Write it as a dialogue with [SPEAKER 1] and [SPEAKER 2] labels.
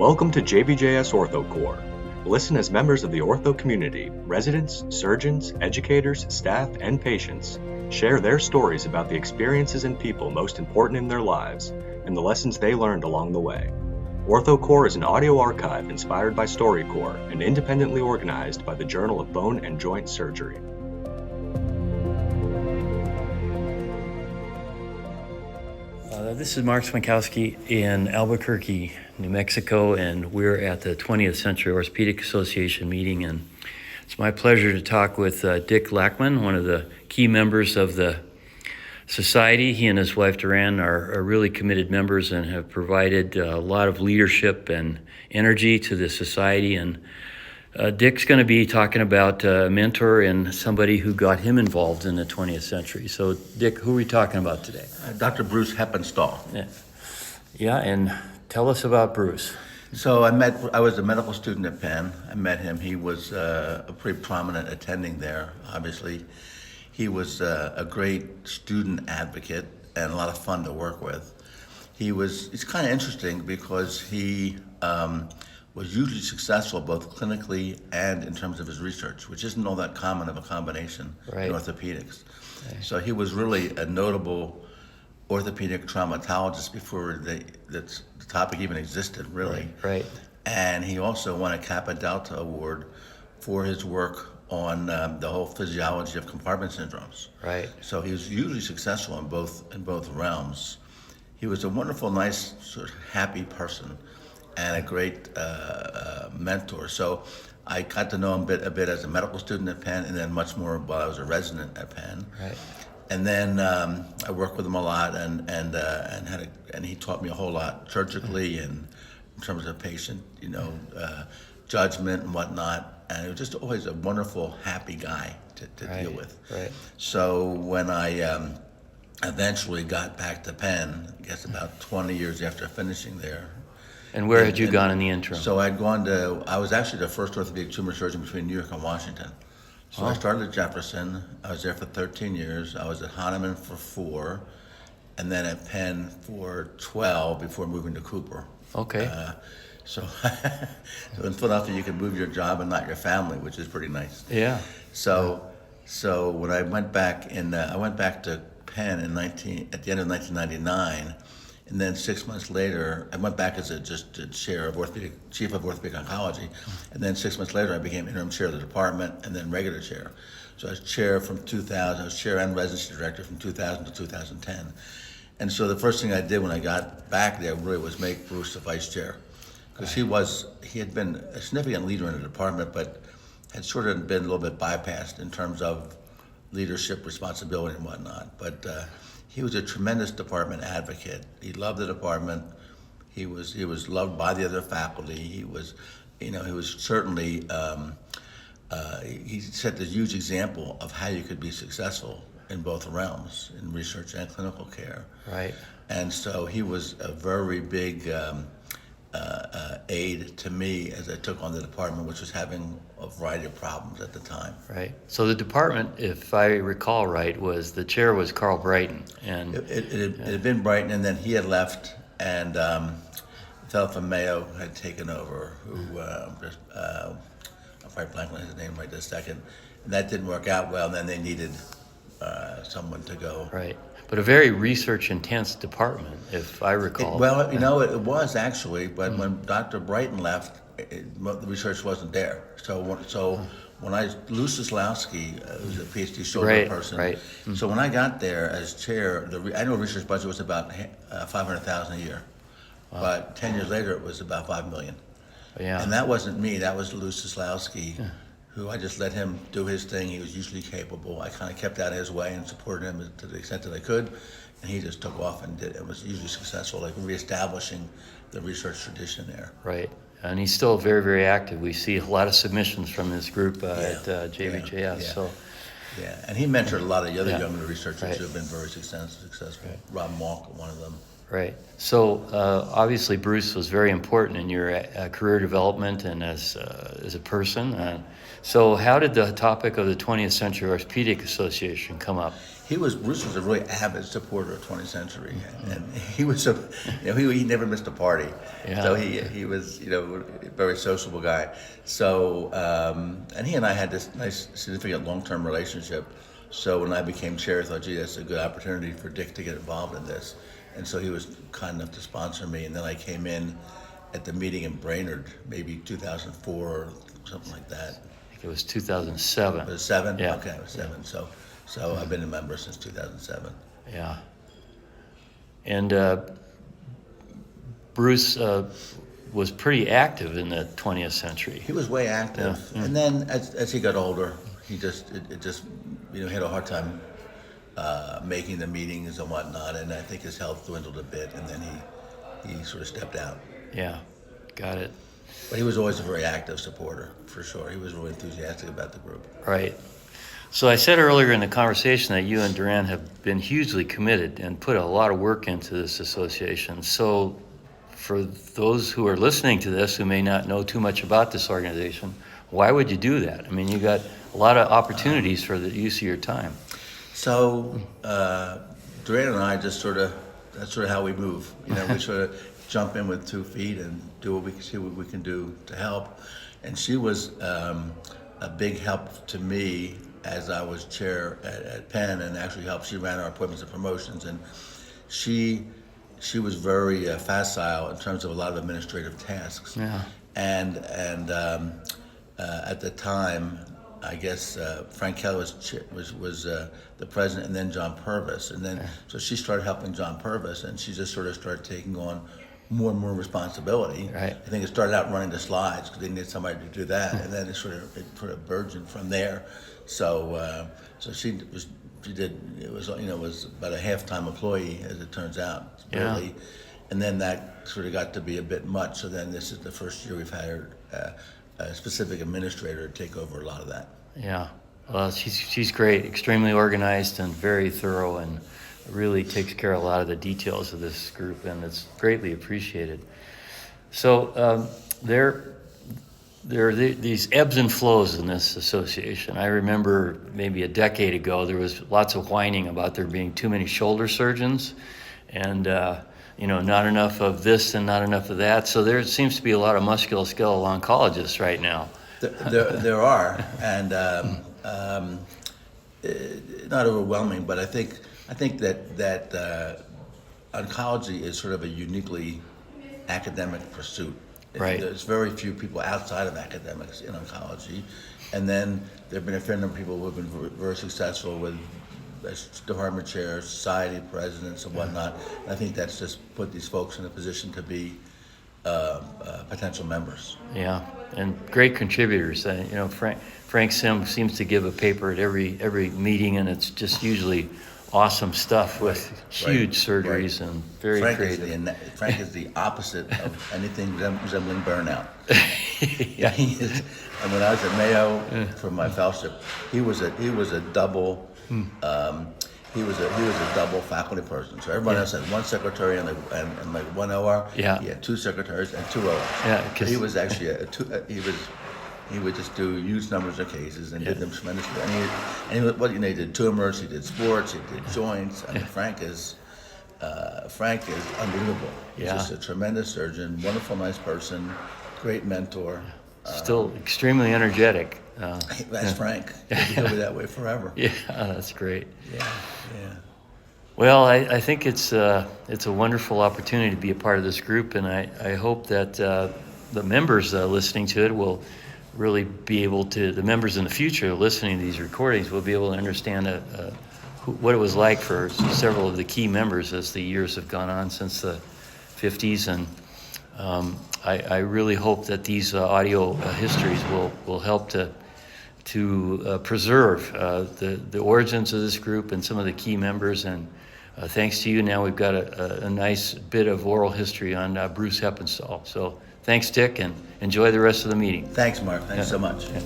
[SPEAKER 1] Welcome to JBJS OrthoCorps. Listen as members of the ortho community, residents, surgeons, educators, staff, and patients share their stories about the experiences and people most important in their lives and the lessons they learned along the way. OrthoCorps is an audio archive inspired by StoryCorps and independently organized by the Journal of Bone and Joint Surgery.
[SPEAKER 2] This is Marc Swiontkowski in Albuquerque, New Mexico, and we're at the 20th Century Orthopaedic Association meeting, and it's my pleasure to talk with Dick Lackman, one of the key members of the society. He and his wife Duran are really committed members and have provided a lot of leadership and energy to the society, and Dick's going to be talking about a mentor and somebody who got him involved in the 20th century. So, Dick, who are we talking about today?
[SPEAKER 3] Dr. Bruce Heppenstall.
[SPEAKER 2] Yeah, and tell us about Bruce.
[SPEAKER 3] So I was a medical student at Penn. I met him. He was a pretty prominent attending there, obviously. He was a great student advocate and a lot of fun to work with. It's kind of interesting because he was usually successful both clinically and in terms of his research, which isn't all that common of a combination in orthopedics. Right. So he was really a notable orthopedic traumatologist before the topic even existed, really.
[SPEAKER 2] Right.
[SPEAKER 3] And he also won a Kappa Delta Award for his work on the whole physiology of compartment syndromes.
[SPEAKER 2] Right.
[SPEAKER 3] So he was usually successful in both realms. He was a wonderful, nice, sort of happy person and a great mentor. So I got to know him a bit as a medical student at Penn, and then much more while I was a resident at Penn.
[SPEAKER 2] Right.
[SPEAKER 3] And then I worked with him a lot, and he taught me a whole lot surgically and in terms of patient, judgment and whatnot. And it was just always a wonderful, happy guy to deal with.
[SPEAKER 2] Right.
[SPEAKER 3] So when I eventually got back to Penn, I guess about 20 years after finishing there.
[SPEAKER 2] And where had you gone in the interim?
[SPEAKER 3] So I was actually the first orthopedic tumor surgeon between New York and Washington. So I started at Jefferson. I was there for 13 years. I was at Hahnemann for 4, and then at Penn for 12 before moving to Cooper.
[SPEAKER 2] Okay.
[SPEAKER 3] So in Philadelphia, you can move your job and not your family, which is pretty nice.
[SPEAKER 2] Yeah.
[SPEAKER 3] So when I went back I went back to Penn at the end of 1999. And then 6 months later, I went back as just a chief of orthopedic oncology. And then 6 months later, I became interim chair of the department and then regular chair. So I was chair from 2000, I was chair and residency director from 2000 to 2010. And so the first thing I did when I got back there really was make Bruce the vice chair. Because he had been a significant leader in the department, but had sort of been a little bit bypassed in terms of leadership responsibility and whatnot. But he was a tremendous department advocate. He loved the department. He was loved by the other faculty. He was certainly he set this huge example of how you could be successful in both realms, in research and clinical care.
[SPEAKER 2] Right.
[SPEAKER 3] And so he was a very big aid to me as I took on the department, which was having a variety of problems at the time.
[SPEAKER 2] Right. So the department, if I recall right, the chair was Carl Brighton, and
[SPEAKER 3] it had been Brighton, and then he had left, and a fellow from Mayo had taken over, who I'm probably blanking on his name right this second, and that didn't work out well. And then they needed someone to go.
[SPEAKER 2] Right. But a very research-intense department, if I recall.
[SPEAKER 3] It was actually, but when Dr. Brighton left, the research wasn't there. So when Lou Soslowski, who's a PhD shoulder person.
[SPEAKER 2] Right.
[SPEAKER 3] So when I got there as chair, the annual research budget was about $500,000 a year. Wow. But 10 years later, it was about $5 million.
[SPEAKER 2] Yeah.
[SPEAKER 3] And that wasn't me. That was Lou Soslowski. Yeah. Who I just let him do his thing. He was usually capable. I kind of kept out of his way and supported him to the extent that I could, and he just took off and did it. Was usually successful, like reestablishing the research tradition there.
[SPEAKER 2] Right, and he's still very, very active. We see a lot of submissions from this group at JBJS.
[SPEAKER 3] Yeah.
[SPEAKER 2] So.
[SPEAKER 3] Yeah, and he mentored a lot of the other younger researchers
[SPEAKER 2] right.
[SPEAKER 3] who have been very successful. Right. Rob Malk, one of them.
[SPEAKER 2] Right. So obviously Bruce was very important in your career development and as a person. So how did the topic of the 20th Century Orthopaedic Association come up?
[SPEAKER 3] Bruce was a really avid supporter of 20th century, and he was he never missed a party.
[SPEAKER 2] Yeah.
[SPEAKER 3] So he was a very sociable guy. So and he and I had this nice significant long-term relationship. So when I became chair, I thought, gee, that's a good opportunity for Dick to get involved in this. And so he was kind enough to sponsor me, and then I came in at the meeting in Brainerd, maybe 2004 or something like that.
[SPEAKER 2] I think it was 2007.
[SPEAKER 3] Was it 7?
[SPEAKER 2] Yeah.
[SPEAKER 3] Okay, it was 7. So I've been a member since 2007.
[SPEAKER 2] Yeah. And Bruce was pretty active in the 20th century.
[SPEAKER 3] He was way active.
[SPEAKER 2] Yeah.
[SPEAKER 3] And then as he got older, he just had a hard time making the meetings and whatnot, and I think his health dwindled a bit, and then he sort of stepped out.
[SPEAKER 2] Yeah, got it.
[SPEAKER 3] But he was always a very active supporter, for sure. He was really enthusiastic about the group.
[SPEAKER 2] Right. So I said earlier in the conversation that you and Duran have been hugely committed and put a lot of work into this association. So for those who are listening to this who may not know too much about this organization, why would you do that? I mean, you got a lot of opportunities for the use of your time.
[SPEAKER 3] So Duran and I that's sort of how we move. We sort of jump in with 2 feet and do what we can do to help. And she was a big help to me as I was chair at Penn, and actually helped. She ran our appointments and promotions, and she was very facile in terms of a lot of administrative tasks.
[SPEAKER 2] Yeah.
[SPEAKER 3] And at the time, I guess Frank Keller was the president, and then John Purvis, and then so she started helping John Purvis, and she just sort of started taking on more and more responsibility.
[SPEAKER 2] Right.
[SPEAKER 3] I think it started out running the slides because they needed somebody to do that, and then it sort of burgeoned from there. So she did. It was about a half-time employee, as it turns out, really.
[SPEAKER 2] Yeah.
[SPEAKER 3] And then that sort of got to be a bit much. So then this is the first year we've hired a specific administrator to take over a lot of that.
[SPEAKER 2] Yeah. Well, she's great, extremely organized and very thorough, and really takes care of a lot of the details of this group, and it's greatly appreciated. So there are these ebbs and flows in this association. I remember maybe a decade ago there was lots of whining about there being too many shoulder surgeons, and not enough of this and not enough of that. So there seems to be a lot of musculoskeletal oncologists right now.
[SPEAKER 3] There are, and not overwhelming, but I think that oncology is sort of a uniquely academic pursuit.
[SPEAKER 2] Right.
[SPEAKER 3] There's very few people outside of academics in oncology, and then there have been a fair number of people who have been very successful with as department chairs, society presidents, and whatnot. And I think that's just put these folks in a position to be potential members.
[SPEAKER 2] Yeah, and great contributors. Frank Sim seems to give a paper at every meeting, and it's just usually awesome stuff with huge surgeries and very creative.
[SPEAKER 3] Frank is the opposite of anything resembling burnout.
[SPEAKER 2] Yeah.
[SPEAKER 3] He is, and when I was at Mayo for my fellowship, he was a double. He was a double faculty person. So everybody else had one secretary and like one OR.
[SPEAKER 2] Yeah.
[SPEAKER 3] He had 2 secretaries and 2 ORs.
[SPEAKER 2] Yeah,
[SPEAKER 3] he was actually he would just do huge numbers of cases and did them tremendously. And he did tumors, he did sports, he did joints. I mean, Frank is unbelievable. He's just a tremendous surgeon, wonderful, nice person, great mentor.
[SPEAKER 2] Still extremely energetic.
[SPEAKER 3] That's Frank. He'll be that way forever.
[SPEAKER 2] Yeah, that's great.
[SPEAKER 3] Yeah.
[SPEAKER 2] Well, I think it's a wonderful opportunity to be a part of this group, and I hope that the members listening to it will really be able to, the members in the future listening to these recordings will be able to understand what it was like for several of the key members as the years have gone on since the 50s. And I really hope that these audio histories will help to preserve the origins of this group and some of the key members. And thanks to you, now we've got a nice bit of oral history on Bruce Heppenstall. So thanks, Dick, and enjoy the rest of the meeting.
[SPEAKER 3] Thanks, Mark. Thanks so much.
[SPEAKER 2] Yeah.